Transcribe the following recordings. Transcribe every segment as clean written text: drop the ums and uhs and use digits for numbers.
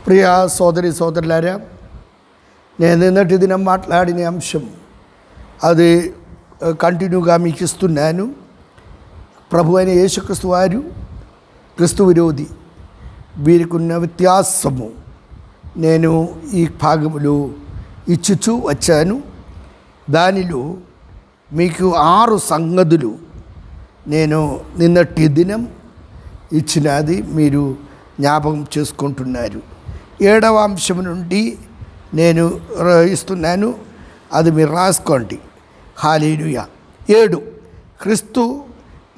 ప్రియ సోదరి సోదరులారా, నేను నిన్నటి దినం మాట్లాడిన అంశం అది కంటిన్యూగా మీకు ఇస్తున్నాను. ప్రభు అయిన యేసుక్రీస్తు వారు క్రీస్తు విరోధి, వీరికి ఉన్న వ్యత్యాసము నేను ఈ భాగములో ఇచ్చుచూ వచ్చాను. దానిలో మీకు 6 సంగతులు నేను నిన్నటి దినం ఇచ్చినది మీరు జ్ఞాపకం చేసుకుంటున్నారు. 7వ అంశం నుండి నేను ఇస్తున్నాను, అది మీరు రాసుకోండి. హల్లెలూయా. 7 క్రీస్తు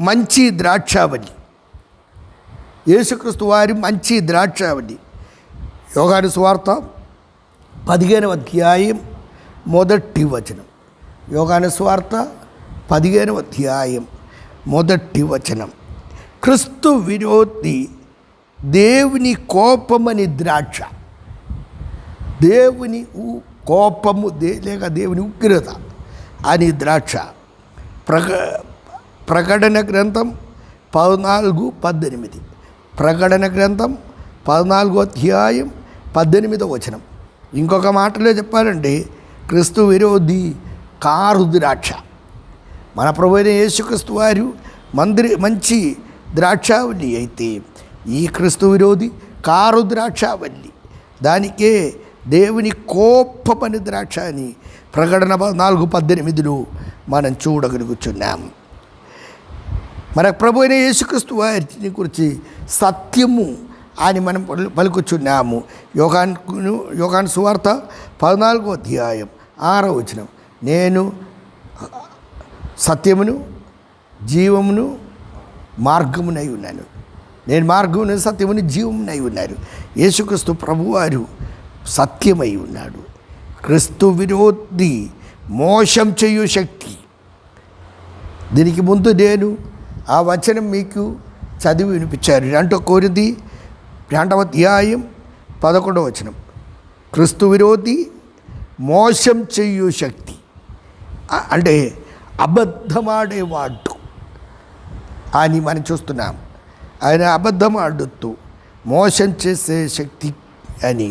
మంచి ద్రాక్షావళి. యేసుక్రీస్తు వారి మంచి ద్రాక్షావళి. యోహాను సువార్త 15వ అధ్యాయం 1వ వచనం. యోహాను సువార్త 15వ అధ్యాయం 1వ వచనం. క్రీస్తు విరోధి దేవుని కోపమని ద్రాక్ష. దేవుని కోపము లేక దేవుని ఉగ్రత అని ద్రాక్ష. ప్రకటన గ్రంథం 14:18. ప్రకటన గ్రంథం 14వ అధ్యాయం 18వ వచనం. ఇంకొక మాటలో చెప్పాలంటే క్రీస్తు విరోధి కారు ద్రాక్ష. మన ప్రభు అయిన యేసుక్రీస్తు వారు మంచి ద్రాక్షావల్లి అయితే, ఈ క్రీస్తు విరోధి కారు ద్రాక్షావల్లి. దానికే దేవుని కోపమని ద్రాక్ష అని ప్రకటన 14:18లో మనం చూడగలుగుతున్నాం. మన ప్రభు అయిన యేసుక్రీస్తు వారిని గురించి సత్యము అని మనం పలుకుచున్నాము. యోహాను సువార్త 14వ అధ్యాయం 6వ వచనం. నేను సత్యమును జీవమును మార్గమునై ఉన్నాను. నేను మార్గమును సత్యమును జీవమునై ఉన్నాను. యేసుక్రీస్తు ప్రభువారు సత్యమై ఉన్నాడు. క్రీస్తు విరోధి మోసం చేయు శక్తి. దీనికి ముందు నేను ఆ వచనం మీకు చదివి వినిపించారు. 2 కొరింథీ 2వ అధ్యాయం 11వ వచనం. క్రీస్తు విరోధి మోసం చేయు శక్తి అంటే అబద్ధమాడేవాడు అని మనం చూస్తున్నాం. ఆయన అబద్ధం ఆడుతూ మోసం చేసే శక్తి అని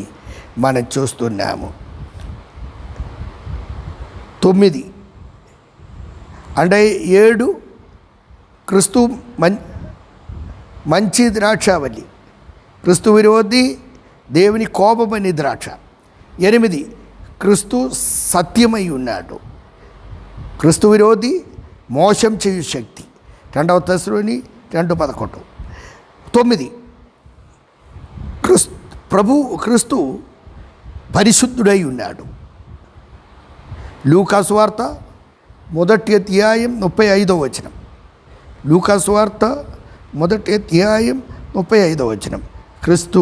మనం చూస్తున్నాము. 9 అంటే 7 క్రీస్తు మంచి ద్రాక్షావల్లి. క్రీస్తు విరోధి దేవుని కోపమని ద్రాక్ష. 8 క్రీస్తు సత్యమై ఉన్నాడు. క్రీస్తు విరోధి మోసం చేయు శక్తి. 2వ తెస్సలోని 2:11. 9 క్రీస్తు పరిశుద్ధుడై ఉన్నాడు. లూకా సువార్త 1వ అధ్యాయం 35వ వచనం. లూకా సువార్త 1వ అధ్యాయం 35వ వచనం. క్రీస్తు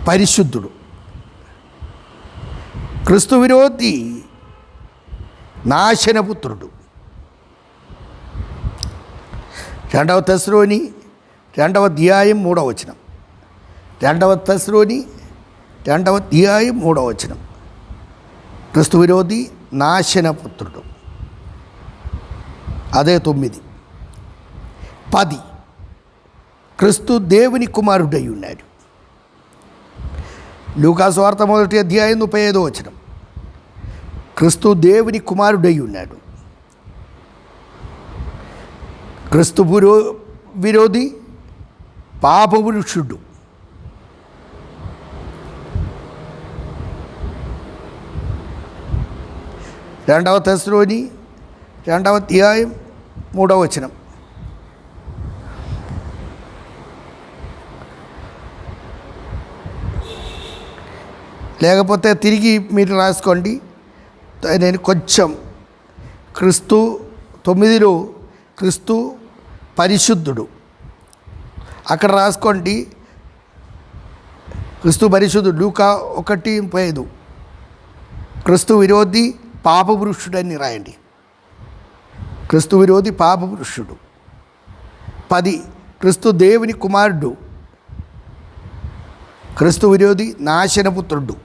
పరిశుద్ధుడు. క్రీస్తు విరోధి నాశనపుత్రుడు. 2వ తెస్సలోని 2వ అధ్యాయం 3వ వచనం. 2వ తెస్సలోని 2వ అధ్యాయం 3వ వచనం. క్రీస్తు విరోధి నాశనపుత్రుడు. అదే 9. 10 క్రీస్తు దేవుని కుమారుడై ఉన్నాడు. లూకా సువార్త 1వ అధ్యాయం 35వ వచనం. క్రీస్తు దేవుని కుమారుడై ఉన్నాడు. క్రీస్తు విరోధి పాపపురుషుడు. రెండవ తెస్సలోని 2వ అధ్యాయం 3వ వచనం. లేకపోతే తిరిగి మీరు రాసుకోండి. నేను కొంచెం క్రీస్తు 9లో క్రీస్తు పరిశుద్ధుడు అక్కడ రాసుకోండి. క్రీస్తు పరిశుద్ధుడు. లూకా 1:35 క్రీస్తు విరోధి పాపపురుషుడని రాయండి. క్రీస్తు విరోధి పాపపురుషుడు. 10 క్రీస్తు దేవుని కుమారుడు. క్రీస్తు విరోధి నాశనపుత్రుడు.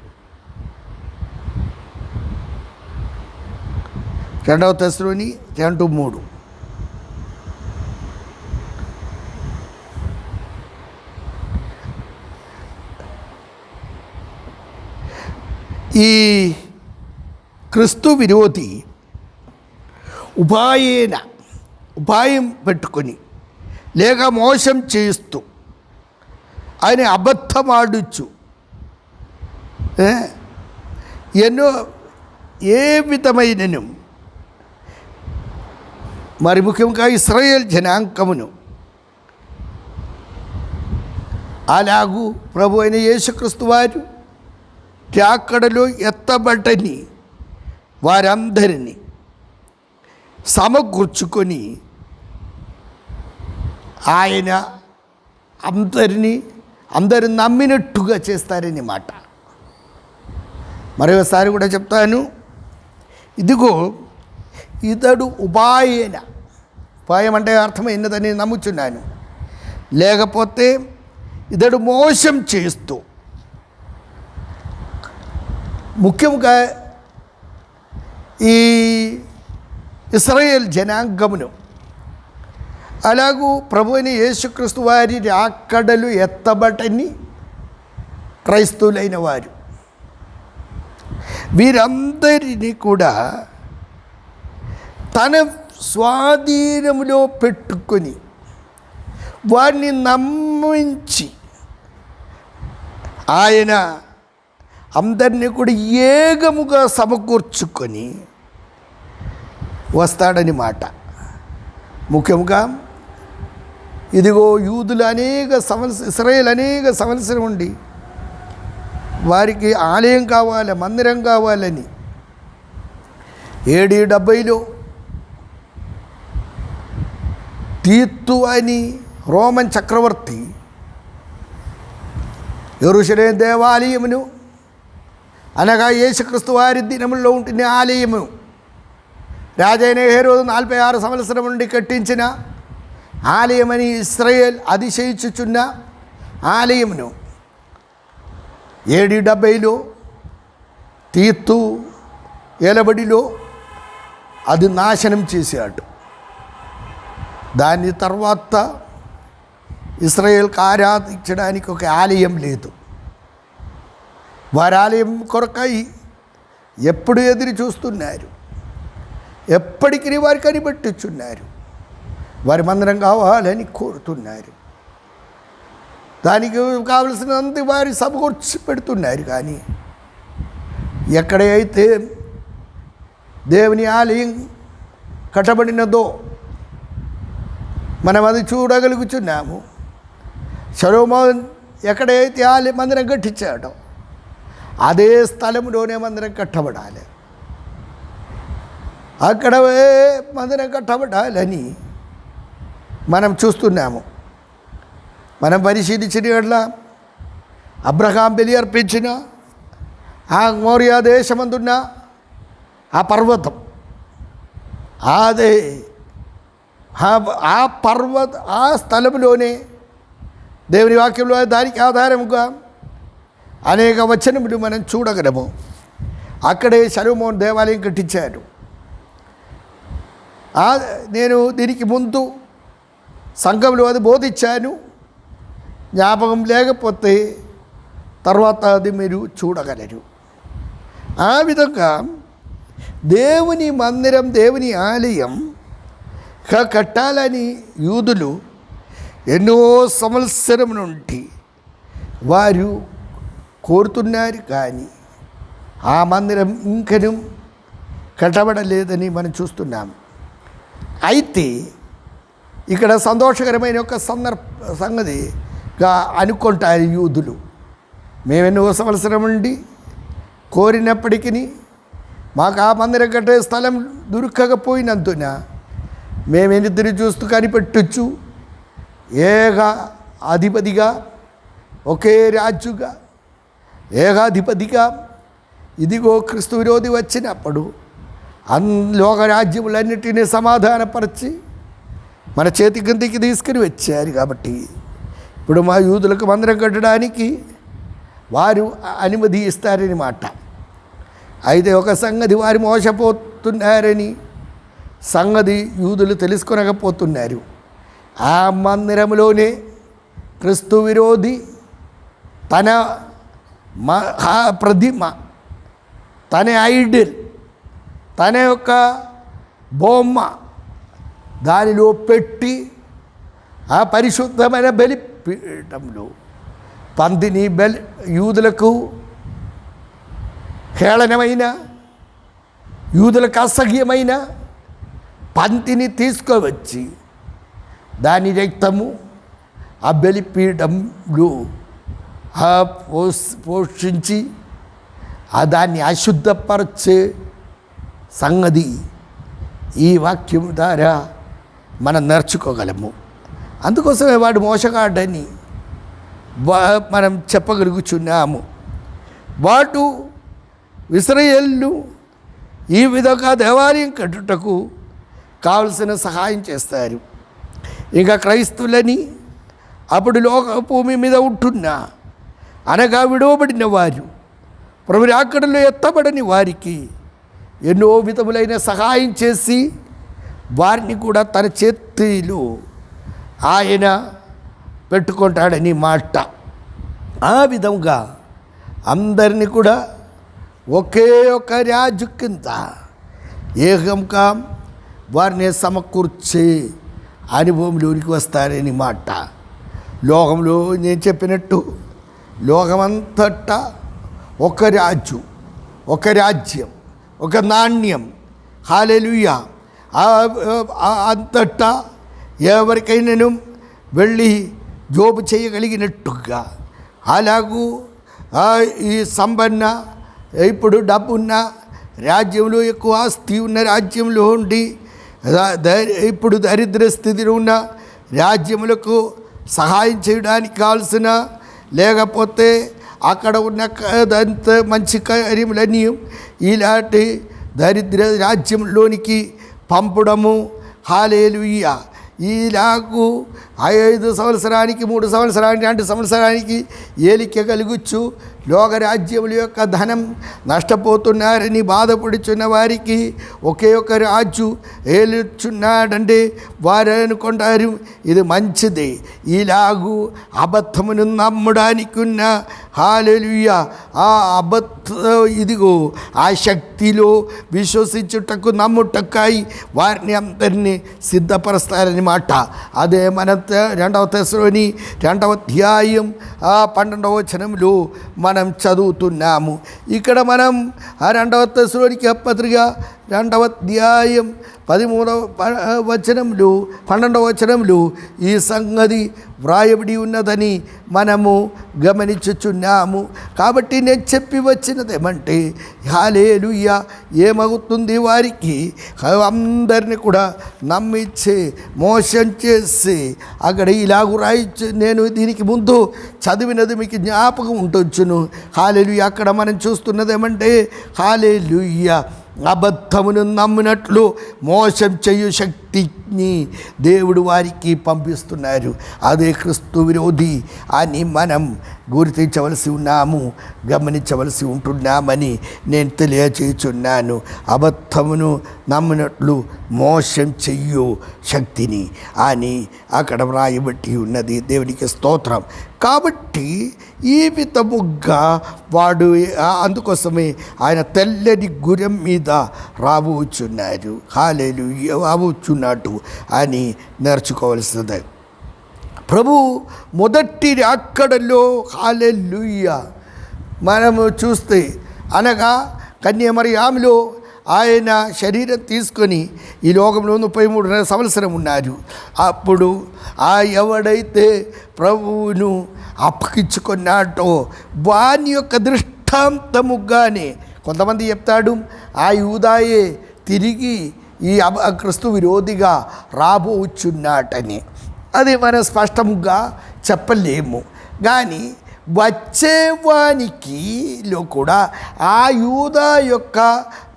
2వ తెస్సలోని 2:3 ఈ క్రీస్తు విరోధి ఉపాయం పెట్టుకొని లేక మోసం చేస్తూ ఆయన అబద్ధమాడుచు ఎన్నో ఏ విధమైనను మరి ముఖ్యంగా ఇశ్రాయేల్ జనాంగమును అలాగూ ప్రభు అయిన యేసుక్రీస్తు వారు త్యాకడలో ఎత్తబడ్డని వారందరినీ సమకూర్చుకొని ఆయన అందరు నమ్మినట్టుగా చేస్తారని మాట. మరొకసారి కూడా చెప్తాను, ఇదిగో ఇతడు ఉపాయం అంటే అర్థమైనదని నమ్ముచున్నాను. లేకపోతే ఇతడు మోసం చేస్తూ ముఖ్యంగా ఈ ఇశ్రాయేల్ జనాంగమును అలాగూ ప్రభువైన యేసుక్రీస్తు వారి రాకడలు ఎత్తబడని క్రైస్తవులైన వారు వీరందరినీ కూడా తన స్వాధీనంలో పెట్టుకొని వారిని నమ్మించి ఆయన అందరినీ కూడా ఏకముగా సమకూర్చుకొని వస్తాడని మాట. ముఖ్యంగా ఇదిగో యూదులు ఇశ్రాయేల్ అనేక సంవత్సరం ఉండి వారికి ఆలయం కావాలి, మందిరం కావాలని AD 70లో తీతు అని రోమన్ చక్రవర్తి యెరూషలేము దేవాలయమును అనగా యేసుక్రీస్తు వారి దినముల్లో ఉంటున్న ఆలయము రాజైన హేరోదు 46 సంవత్సరం నుండి కట్టించిన ఆలయమని ఇశ్రాయేల్ అతిశయించుచున్న ఆలయమును AD 70లో తీతు ఏలబడిలో అది నాశనం చేశాడు. దాని తర్వాత ఇశ్రాయేల్కి ఆరాధించడానికి ఒక ఆలయం లేదు. వారి ఆలయం కొరకై ఎప్పుడు ఎదురు చూస్తున్నారు, ఎప్పటికీ వారు కనిపెట్టుచున్నారు, వారి మందిరం కావాలని కోరుతున్నారు. దానికి కావలసినంత వారి సమకూర్చి పెడుతున్నారు. కానీ ఎక్కడైతే దేవుని ఆలయం కట్టబడినదో మనం అది చూడగలుగుతున్నాము. సొలొమోను ఎక్కడైతే ఆలయం మందిరం కట్టించాడో అదే స్థలంలోనే మందిరం కట్టబడాలి, అక్కడ మందిరం కట్టబడాలని మనం చూస్తున్నాము. మనం పరిశీలించిన యెడల అబ్రహాం బలి అర్పించిన ఆ మోరియా దేశమందున్న ఆ పర్వతం, అదే ఆ స్థలంలోనే దేవుని వాక్యంలో దానికి ఆధారముగా అనేక వచనములు మనం చూడగలము. అక్కడే సొలొమోను దేవాలయం కట్టించాడు. నేను దీనికి ముందు సంఘంలో అది బోధించాను, జ్ఞాపకం లేకపోతే తర్వాత అది మీరు చూడగలరు. ఆ విధంగా దేవుని మందిరం, దేవుని ఆలయం కట్టాలని యూదులు ఎన్నో సంవత్సరం నుండి వారు కోరుతున్నారు. కానీ ఆ మందిరం ఇంకను కట్టబడలేదని మనం చూస్తున్నాం. అయితే ఇక్కడ సంతోషకరమైన ఒక సంగతిగా అనుకుంటారు యూదులు. మేమెన్నో సంవత్సరం నుండి కోరినప్పటికీ మాకు ఆ మందిరం కట్టే స్థలం దొరకకపోయినందున మేమెనిద్దరు చూస్తూ కనిపెట్టచ్చు, ఏక అధిపతిగా, ఒకే రాజుగా, ఏకాధిపతిగా ఇదిగో క్రీస్తు విరోధి వచ్చినప్పుడు లోక రాజ్యములన్నిటినీ సమాధానపరిచి మన చేతి కిందికి తీసుకుని వచ్చారు. కాబట్టి ఇప్పుడు మా యూదులకు మందిరం కట్టడానికి వారు అనుమతి ఇస్తారని మాట. అయితే ఒక సంగతి వారు మోసపోతున్నారని సంగతి యూదులు తెలుసుకొనకపోతున్నారు. ఆ మందిరంలోనే క్రీస్తు విరోధి తన ప్రతిమ తన ఐడిల్, తన యొక్క బొమ్మ దానిలో పెట్టి ఆ పరిశుద్ధమైన బలిపీఠంలో పందిని యూదులకు హేళనమైన, యూదులకు అసహ్యమైన పందిని తీసుకువచ్చి దాని రక్తము ఆ బలిపీఠంలో పోషించి దాన్ని అశుద్ధపరిచే సంగతి ఈ వాక్యం ద్వారా మనం నేర్చుకోగలము. అందుకోసమే వాడు మోసగాడని మనం చెప్పగలుగుచున్నాము. వాడు ఇశ్రాయేలు ఈ విధంగా దేవాలయం కట్టుటకు కావలసిన సహాయం చేస్తారు. ఇంకా క్రైస్తవులని అప్పుడు లోక భూమి మీద ఉంటున్న అనగా విడవబడిన వారు, ప్రభు రాకడలో ఎత్తబడని వారికి ఎన్నో విధములైన సహాయం చేసి వారిని కూడా తన చేతిలో ఆయన పెట్టుకుంటాడని మాట. ఆ విధంగా అందరినీ కూడా ఒకే ఒక రాజు కింద ఏకంగా వారిని సమకూర్చే అనుభవంలోనికి వస్తారని మాట. లోకంలో నేను చెప్పినట్టు లోకమంతటా ఒక రాజు, ఒక రాజ్యం, ఒక నాణ్యం. హల్లెలూయా. అంతటా ఎవరికైనాను వెళ్ళి జోబు చేయగలిగినట్టుగా అలాగూ ఈ సంపన్న, ఇప్పుడు డబ్బున్న రాజ్యంలో, ఎక్కువ ఆస్తి ఉన్న రాజ్యంలో ఉండి ఇప్పుడు దరిద్ర స్థితిలో ఉన్న రాజ్యములకు సహాయం చేయడానికి కావాల్సిన, లేకపోతే అక్కడ ఉన్న మంచి కార్యములన్నీ ఇలాంటి దరిద్ర రాజ్యంలోనికి పంపడము. హల్లెలూయా. ఇలాగూ 5 సంవత్సరానికి, 3 సంవత్సరానికి, 2 సంవత్సరానికి ఏలిక కలుగుచ్చు లోకరాజ్యముల యొక్క ధనం నష్టపోతున్నారని బాధపడుచున్న వారికి ఒకే ఒక రాజు ఏలుచున్నాడంటే వారు అనుకుంటారు ఇది మంచిది. ఇలాగూ అబద్ధమును నమ్మడానికి ఉన్న హల్లెలూయా ఆ ఇదిగో ఆ శక్తిలో విశ్వసించుటకు, నమ్ముటకాయి వారిని అందరినీ సిద్ధపరుస్తారని మాట. అదే మన 2వ తెస్సలోని 2వ అధ్యాయం 12వ వచనంలో మనం చదువుతున్నాము. ఇక్కడ మనం 2వ తెస్సలోనికి పత్రిక 2వ అధ్యాయం 13వ వచనంలో 12వ వచనంలో ఈ సంగతి వ్రాయబడి ఉన్నదని మనము గమనించుచున్నాము. కాబట్టి నేను చెప్పి వచ్చినదేమంటే హల్లెలూయా, ఏమవుతుంది వారికి అందరినీ కూడా నమ్మించి మోసం చేసి అక్కడ ఇలాగూ రాయచ్చు. నేను దీనికి ముందు చదివినది మీకు జ్ఞాపకం ఉంటొచ్చును. హల్లెలూయా. అక్కడ మనం చూస్తున్నదేమంటే హల్లెలూయా, అబద్ధమును నమ్మినట్లు మోసం చేయు శక్తిని దేవుడు వారికి పంపిస్తున్నారు. అదే క్రీస్తు విరోధి అని మనం గుర్తించవలసి ఉన్నాము, గమనించవలసి ఉంటున్నామని నేను తెలియచేయుచున్నాను. అబద్ధమును నమ్మినట్లు మోసం చెయ్యు శక్తిని అని అక్కడ వ్రాయబట్టి ఉన్నది. దేవునికి స్తోత్రం. కాబట్టి ఈ విధముగా వాడు అందుకోసమే ఆయన తెల్లని గుర్రం మీద రాబోచున్నారు. హల్లెలూయా, రాబోచున్నాడు అని నేర్చుకోవాల్సిందే. ప్రభు మొదటి రాకడలో హల్లెలూయా మనము చూస్తే అనగా కన్యమరియములో ఆయన శరీరం తీసుకొని ఈ లోకంలో 33 సంవత్సరం ఉన్నారు. అప్పుడు ఎవడైతే ప్రభువును అప్పగించుకున్నాడో వాని యొక్క దృష్టాంతముగానే కొంతమంది చెప్తాడు ఆ యూదాయే తిరిగి ఈ క్రీస్తు విరోధిగా రాబోచున్నాడని. అది మనం స్పష్టంగా చెప్పలేము. కానీ వచ్చేవానికిలో కూడా ఆ యూదా యొక్క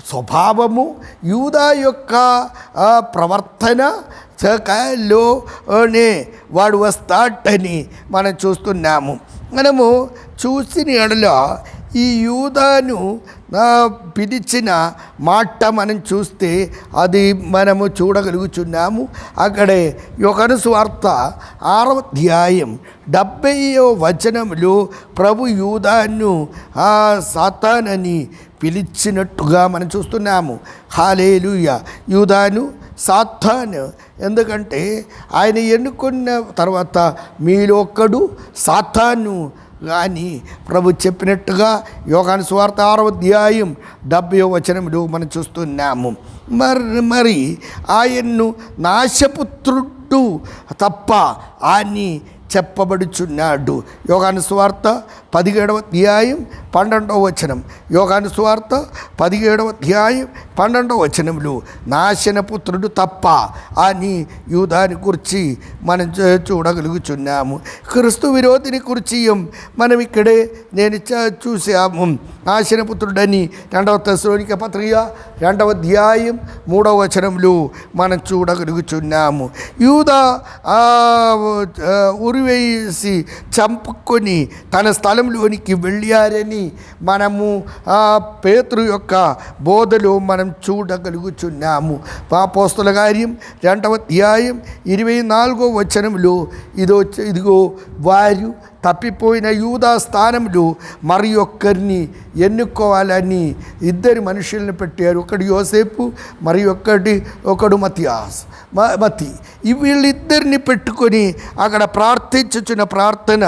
స్వభావము, యూదా యొక్క ప్రవర్తన లోనే వాడు వస్తాడని మనం చూస్తున్నాము. మనము చూసిన ఎడలో ఈ యూదాను పిలిచిన మాట మనం చూస్తే అది మనము చూడగలుగుచున్నాము. అక్కడే యోహాను సువార్త 6వ అధ్యాయం 70వ వచనంలో ప్రభు యూదాను సాతానని పిలిచినట్టుగా మనం చూస్తున్నాము. హల్లెలూయా. యూదాను సాతాను, ఎందుకంటే ఆయన ఎన్నుకున్న తర్వాత మీలో ఒక్కడు సాతాను అని ప్రభు చెప్పినట్టుగా యోహాను సువార్త 6వ అధ్యాయం 70వ వచనంలో మనం చూస్తున్నాము. మరి ఆయన్ను నాశపుత్రుడు తప్ప అని చెప్పబడుచున్నాడు. యోహాను సువార్త 17వ అధ్యాయం 12వ వచనం. యోహాను సువార్త 17వ అధ్యాయం 12వ వచనంలో నాశనపుత్రుడు తప్ప అని యూదాని గురించి మనం చూడగలుగుచున్నాము. క్రీస్తు విరోధిని గురించి మనం ఇక్కడే నేను చూసాము. నాశనపుత్రుడని 2వ తెస్సలోనిక పత్రిక 2వ అధ్యాయం 3వ వచనంలో మనం చూడగలుగుచున్నాము. యూదా ఉరివేసి చంపుకొని తన స్థలంలోనికి వెళ్ళారని మనము పేతురు యొక్క బోధలో మనం చూడగలుగుచున్నాము. అపోస్తలుల కార్యం 2వ అధ్యాయం 24వ వచనంలో ఇదిగో వారు తప్పిపోయిన యూదా స్థానంలో మరి ఒక్కరిని ఎన్నుకోవాలని 2 మనుషులను పెట్టారు. ఒకడు యోసేపు, మరి ఒకడు మతి. వీళ్ళిద్దరిని పెట్టుకొని అక్కడ ప్రార్థించుచున్న ప్రార్థన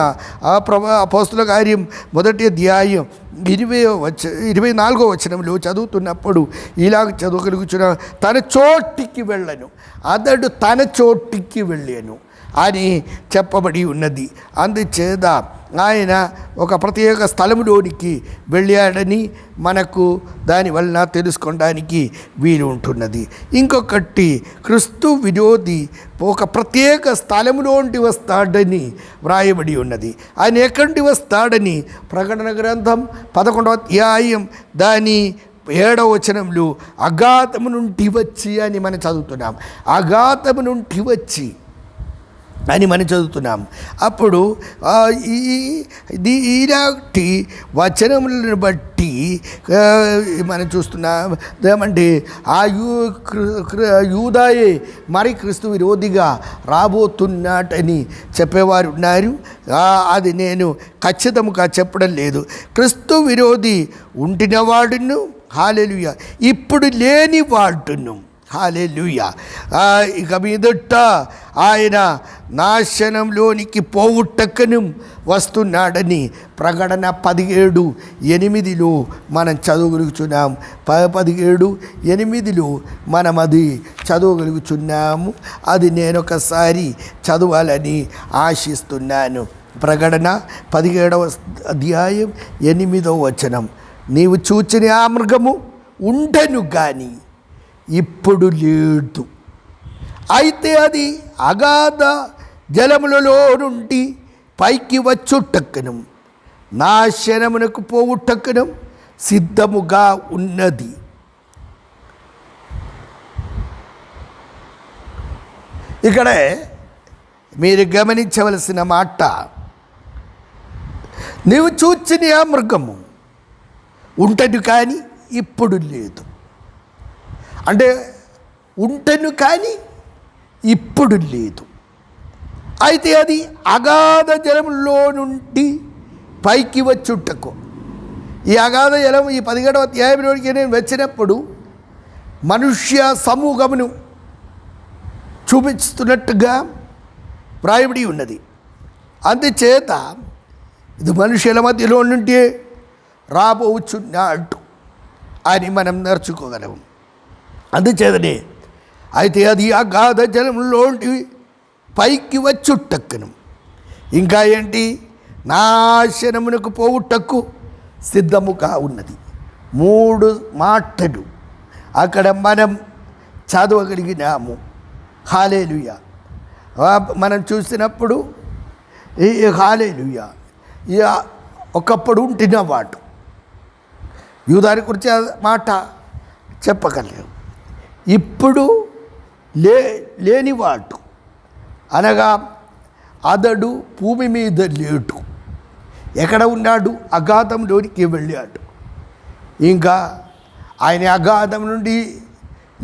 అపోస్తలుల కార్యం 1వ అధ్యాయం 24వ వచనంలో చదువుతున్నప్పుడు ఇలాగ చదవగలుగుచున్న తన చోటికి వెళ్ళను, అతడు తన చోటికి వెళ్ళాను అని చెప్పబడి ఉన్నది. అందుచేత ఆయన ఒక ప్రత్యేక స్థలంలోనికి వెళ్ళాడని మనకు దానివల్ల తెలుసుకోవడానికి వీలు ఉంటున్నది. ఇంకొకటి, క్రీస్తు విరోధి ఒక ప్రత్యేక స్థలంలోంటి వస్తాడని వ్రాయబడి ఉన్నది. ఆయన ఎక్కడి వస్తాడని ప్రకటన గ్రంథం 11వ అధ్యాయం దాని 7వ వచనంలో అగాధము నుండి వచ్చి అని మనం చదువుతున్నాం. అగాధము నుండి వచ్చి అని మనం చదువుతున్నాం. అప్పుడు ఈనాటి వచనములను బట్టి మనం చూస్తున్నాం ఏమంటే యూదాయే మరి క్రీస్తు విరోధిగా రాబోతున్నాడని చెప్పేవారు ఉన్నారు. అది నేను ఖచ్చితంగా చెప్పడం లేదు. క్రీస్తు విరోధి ఉంటిన వాడును, హల్లెలూయా, ఇప్పుడు లేని వాడును, హల్లెలూయా. ఇక మీదట ఆయన నాశనంలోనికి పోవుటకును వస్తున్నాడని ప్రకటన 17:8 మనం చదవగలుగుచున్నాం. 17:8 మనం అది చదవగలుగుచున్నాము. అది నేను ఒకసారి చదవాలని ఆశిస్తున్నాను. ప్రకటన 17వ అధ్యాయం 8వ వచనం. నీవు చూచిన ఆ మృగము ఉండను కానీ ఇప్పుడు లేదు, అయితే అది అగాధ జలములలో నుండి పైకి వచ్చుటకును నాశనమునకు పోవుటకును సిద్ధముగా ఉన్నది. ఇక్కడే మీరు గమనించవలసిన మాట, నీవు చూచిన ఆ మృగము ఉంటను కానీ ఇప్పుడు లేదు. అంటే ఉంటను కానీ ఇప్పుడు లేదు, అయితే అది అగాధ జలంలో నుండి పైకి వచ్చుటకు. ఈ అగాధ జలం ఈ 17వ అధ్యాయంలోనికి నేను వచ్చినప్పుడు మనుష్య సమూహమును చూపిస్తున్నట్టుగా వ్రాయబడి ఉన్నది. అందుచేత ఇది మనుషుల మధ్యలో నుండి రాబోచున్నాడు అని మనం నేర్చుకోగలము. అందుచేతనే అయితే అది అగాధ జలంలోంటి పైకి వచ్చుటక్కును, ఇంకా ఏంటి, నాశనమునకు పోవుటకు సిద్ధముగా ఉన్నది. 3 మాటలు అక్కడ మనం చదవగలిగినాము. హల్లెలూయా. మనం చూసినప్పుడు ఈ హల్లెలూయా ఒకప్పుడు ఉంటున్నవాడు యూదాని గురించి మాట చెప్పగలిగాం. ఇప్పుడు లేనివాడు అనగా అతడు భూమి మీద లేడు. ఎక్కడ ఉన్నాడు? అగాధంలోనికి వెళ్ళాడు. ఇంకా ఆయన అగాధం నుండి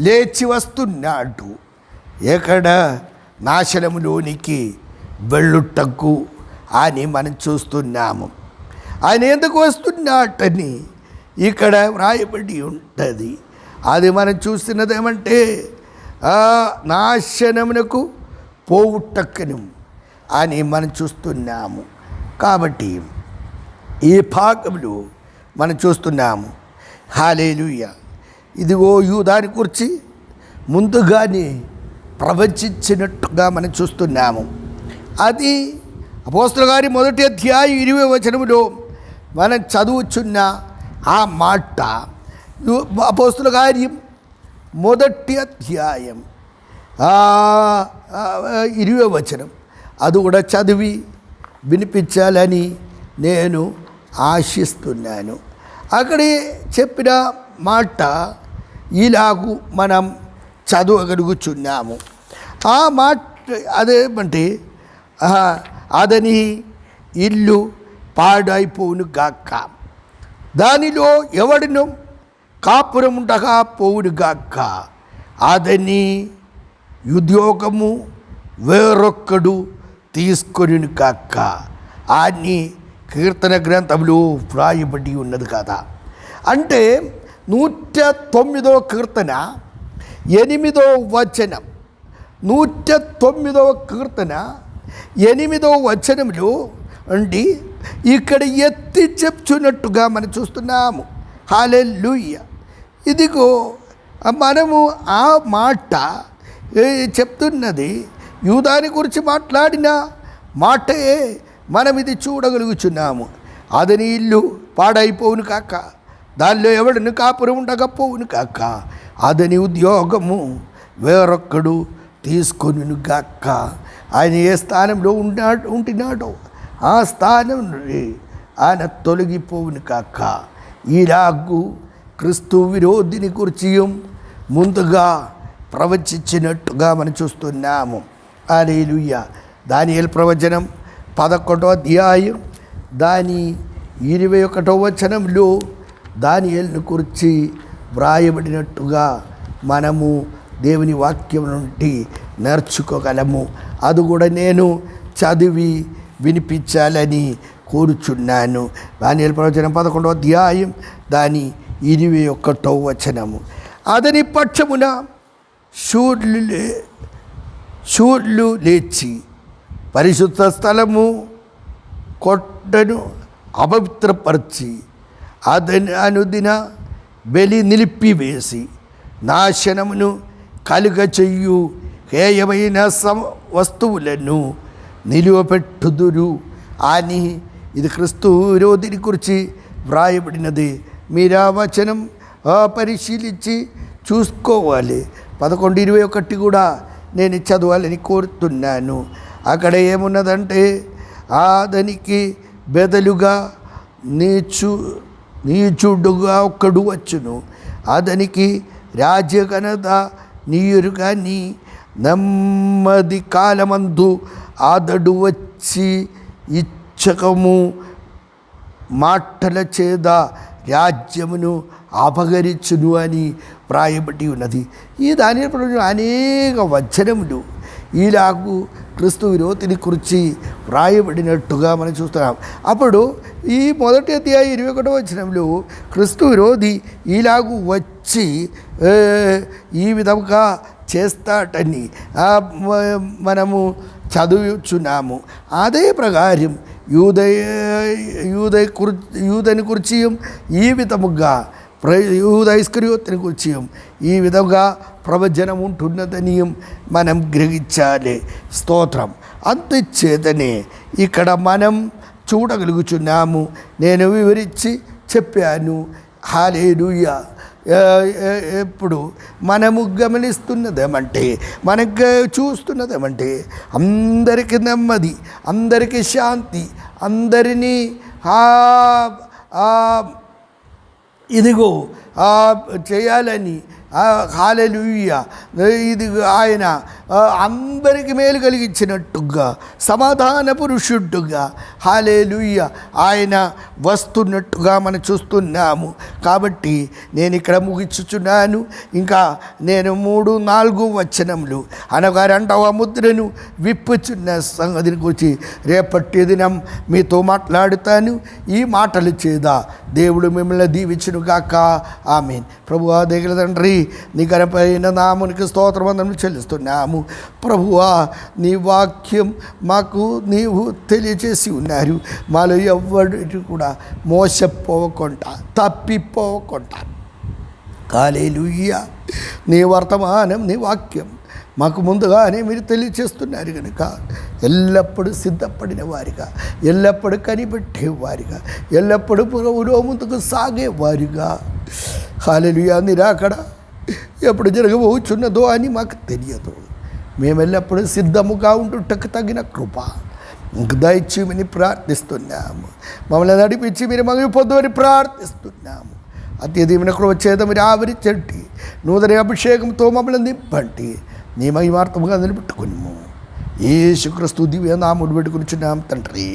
లేచి వస్తున్నాడు. ఎక్కడ? నాశనములోనికి వెళ్ళుటకు అని మనం చూస్తున్నాము. ఆయన ఎందుకు వస్తున్నాడని ఇక్కడ వ్రాయబడి ఉంటుంది. అది మనం చూస్తున్నది ఏమంటే నాశనమునకు పోవుటక్కును అని మనం చూస్తున్నాము. కాబట్టి ఈ భాగంలో మనం చూస్తున్నాము. హల్లెలూయా. ఇదిగో యూదాని గురించి ముందుగానే ప్రవచించినట్టుగా మనం చూస్తున్నాము. అది అపోస్తలుల గారి 1వ అధ్యాయం 20వ వచనములో మనం చదువుచున్న ఆ మాట. అపోస్తలుల కార్యం 1వ అధ్యాయం 20వ వచనం. అది కూడా చదివి వినిపించాలని నేను ఆశిస్తున్నాను. అక్కడే చెప్పిన మాట ఇలాగూ మనం చదవగలుగుచున్నాము. ఆ మాట అదేమంటే అదని ఇల్లు పాడైపోవును గాక, దానిలో ఎవడిను కాపురం ఉండగా పోవును గాక, అదని ఉద్యోగము వేరొక్కడు తీసుకొనిను గాక అని కీర్తన గ్రంథంలో వ్రాయబడి ఉన్నది కదా. అంటే 109వ కీర్తన 8వ వచనం, 109వ కీర్తన 8వ వచనంలో అండి ఇక్కడ ఎత్తి చెప్తున్నట్టుగా మనం చూస్తున్నాము. హల్లెలూయా. ఇదిగో మనము ఆ మాట చెప్తున్నది యూదాని గురించి మాట్లాడిన మాటే మనం ఇది చూడగలుగుచున్నాము. అదని ఇల్లు పాడైపోవును కాక, దానిలో ఎవడిని కాపురం ఉండకపోవును కాక, అదని ఉద్యోగము వేరొక్కడు తీసుకొనును గాక. ఆయన ఏ స్థానంలో ఉంటున్నాడో ఆ స్థానం నుండి ఆయన తొలగిపోవును కాక. ఇలాగు క్రీస్తు విరోధిని గురించి ముందుగా ప్రవచించినట్టుగా మనం చూస్తున్నాము. హల్లెలూయా. దానియేలు ప్రవచనం 11వ అధ్యాయం దాని 21వ వచనంలో దానియేలును గురించి వ్రాయబడినట్టుగా మనము దేవుని వాక్యం నుండి నేర్చుకోగలము. అది కూడా నేను చదివి వినిపించాలని కోరుచున్నాను. దానియేలు ప్రవచనం 11వ అధ్యాయం దాని 21వ వచనము. అతని పక్షమున శూర్లు లేచి పరిశుద్ధ స్థలము కొట్టను అపవిత్రపరిచి అతని అనుదిన బలి నిలిపివేసి నాశనమును కలుగచెయ్యు హేయమైన వస్తువులను నిలువపెట్టుదురు అని ఇది క్రీస్తు విరోధిని గురించి వ్రాయబడినది. మీరు ఆ వచనం పరిశీలించి చూసుకోవాలి. 11:21 కూడా నేను చదవాలని కోరుతున్నాను. అక్కడ ఏమున్నదంటే దానికి బెదలుగా నీచుడుగా ఒక్కడు వచ్చును, అతనికి రాజ్యఘనత నీరు కానీ నెమ్మది కాలమందు అతడు వచ్చి ఇచ్చకము మాటల చేత రాజ్యమును అపహరించును అని వ్రాయబడి ఉన్నది. ఈ దాని అనేక వచనములు ఇలాగు క్రీస్తు విరోధిని గురించి వ్రాయబడినట్టుగా మనం చూస్తున్నాం. అప్పుడు ఈ 1వ అధ్యాయం 21వ వచనంలో క్రీస్తు విరోధి ఇలాగు వచ్చి ఈ విధంగా చేస్తాడని మనము చదువుచున్నాము. అదే ప్రకారం యూదని గురించి ఈ విధముగా యూదా ఇస్కరియోతుని గురించి ఈ విధంగా ప్రవచనం ఉంటున్నదని మనం గ్రహించాలి. స్తోత్రం. అందుచేతనే ఇక్కడ మనం చూడగలుగుచున్నాము. నేను వివరించి చెప్పాను. హల్లెలూయా. ఎప్పుడు మనము గమనిస్తున్నదేమంటే, మనకు చూస్తున్నదేమంటే, అందరికీ నెమ్మది, అందరికీ శాంతి, అందరినీ ఇదిగో చేయాలని హల్లెలూయా. ఇది ఆయన అందరికి మేలు కలిగించినట్టుగా సమాధాన పురుషుడుగా హల్లెలూయా ఆయన వస్తున్నట్టుగా మనం చూస్తున్నాము. కాబట్టి నేను ఇక్కడ ముగించుచున్నాను. ఇంకా నేను 3-4 వచనములు అనగా 2వ ముద్రను విప్పుచున్న సంగతిని గురించి రేపటి దినం మీతో మాట్లాడుతాను. ఈ మాటలు చేదా దేవుడు మిమ్మల్ని దీవించునుగాక. ఆమేన్. ప్రభువా దగ్గర తండ్రి నీ ఘనమైన నామునికి స్తోత్రవందనం చెల్లిస్తున్నాము. ప్రభువా నీ వాక్యం మాకు నీవు తెలియజేసి ఉన్నారు. మాలో ఎవ్వడి కూడా మోసపోకుండా తప్పిపోకుండా హల్లెలూయా నీ వర్తమానం నీ వాక్యం మాకు ముందుగానే మీరు తెలియచేస్తున్నారు కనుక ఎల్లప్పుడూ సిద్ధపడిన వారిగా, ఎల్లప్పుడూ కనిపెట్టేవారిగా, ఎల్లప్పుడూ ప్రభువులో ముందుకు సాగేవారిగా హల్లెలూయా నిరాకడ ఎప్పుడు జరగబోచున్నదో అని మాకు తెలియదు. మేము ఎల్లప్పుడూ సిద్ధముగా ఉంటుటకు తగిన కృప దయచేయమని ప్రార్థిస్తున్నాము. మమ్మల్ని నడిపించి మీరు మగిలి పొందుమని ప్రార్థిస్తున్నాము. అత్యధికమైన కృప చేత మీరు ఆవరించండి. నూతన అభిషేకంతో మమ్మల్ని నింపండి. నీ మహిమార్థముగా నిలబెట్టుకుని యేసుక్రీస్తు దివ్య నామమున పెట్టుకొనుచున్నాము తండ్రి.